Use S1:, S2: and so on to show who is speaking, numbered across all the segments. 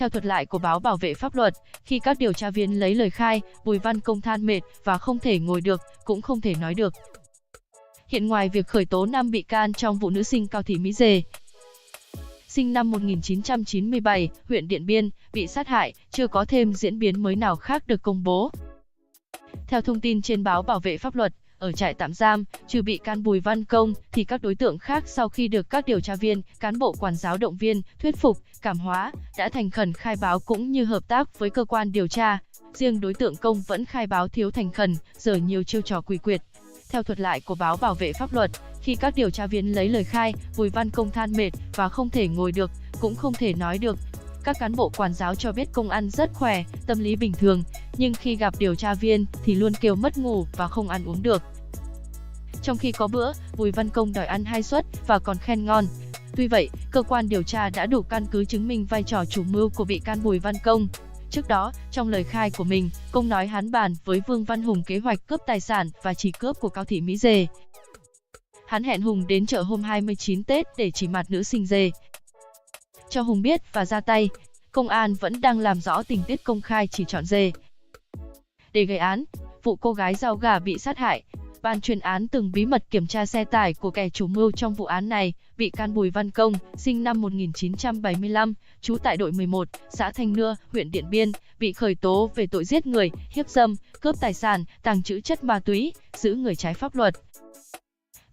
S1: Theo thuật lại của báo Bảo vệ pháp luật, khi các điều tra viên lấy lời khai, Bùi Văn Công than mệt và không thể ngồi được, cũng không thể nói được. Hiện ngoài việc khởi tố 5 bị can trong vụ nữ sinh Cao Thị Mỹ Dê, sinh năm 1997, huyện Điện Biên, bị sát hại, chưa có thêm diễn biến mới nào khác được công bố. Theo thông tin trên báo Bảo vệ pháp luật, ở trại tạm giam, trừ bị can Bùi Văn Công, thì các đối tượng khác sau khi được các điều tra viên, cán bộ quản giáo động viên, thuyết phục, cảm hóa, đã thành khẩn khai báo cũng như hợp tác với cơ quan điều tra. Riêng đối tượng Công vẫn khai báo thiếu thành khẩn, giở nhiều chiêu trò quỷ quyệt. Theo thuật lại của báo Bảo vệ pháp luật, khi các điều tra viên lấy lời khai, Bùi Văn Công than mệt và không thể ngồi được, cũng không thể nói được. Các cán bộ quản giáo cho biết Công ăn rất khỏe, tâm lý bình thường, nhưng khi gặp điều tra viên thì luôn kêu mất ngủ và không ăn uống được. Trong khi có bữa, Bùi Văn Công đòi ăn 2 suất và còn khen ngon. Tuy vậy, cơ quan điều tra đã đủ căn cứ chứng minh vai trò chủ mưu của bị can Bùi Văn Công. Trước đó, trong lời khai của mình, Công nói hắn bàn với Vương Văn Hùng kế hoạch cướp tài sản và chỉ cướp của Cao Thị Mỹ Dê. Hắn hẹn Hùng đến chợ hôm 29 Tết để chỉ mặt nữ sinh Dê. Cho Hùng biết và ra tay, công an vẫn đang làm rõ tình tiết công khai chỉ chọn Dê để gây án. Vụ cô gái rau gà bị sát hại, ban chuyên án từng bí mật kiểm tra xe tải của kẻ chủ mưu trong vụ án này. Bị can Bùi Văn Công, sinh năm 1975, trú tại đội 11, xã Thanh Nưa, huyện Điện Biên, bị khởi tố về tội giết người, hiếp dâm, cướp tài sản, tàng trữ chất ma túy, giữ người trái pháp luật.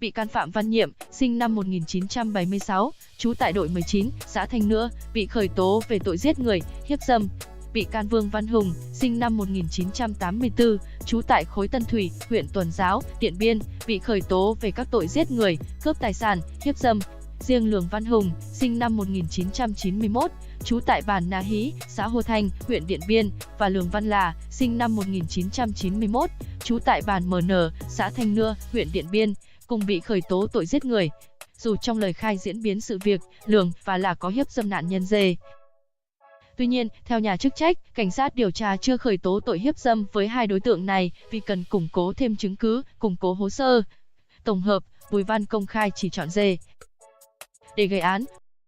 S1: Bị can Phạm Văn Nhiệm, sinh năm 1976, trú tại đội 19, xã Thanh Nưa, bị khởi tố về tội giết người, hiếp dâm. Bị can Vương Văn Hùng, sinh năm 1984, trú tại khối Tân Thủy, huyện Tuần Giáo, Điện Biên, bị khởi tố về các tội giết người, cướp tài sản, hiếp dâm. Riêng Lường Văn Hùng, sinh năm 1991, trú tại bản Na Hí, xã Hồ Thanh, huyện Điện Biên, và Lường Văn Là, sinh năm 1991, trú tại bản MN, xã Thanh Nưa, huyện Điện Biên, cùng bị khởi tố tội giết người. Dù trong lời khai diễn biến sự việc, Lường và Là có hiếp dâm nạn nhân Dê. Tuy nhiên, theo nhà chức trách, cảnh sát điều tra chưa khởi tố tội hiếp dâm với hai đối tượng này vì cần củng cố thêm chứng cứ, củng cố hồ sơ. Tổng hợp, Bùi Văn Công khai chỉ chọn Dê để gây án.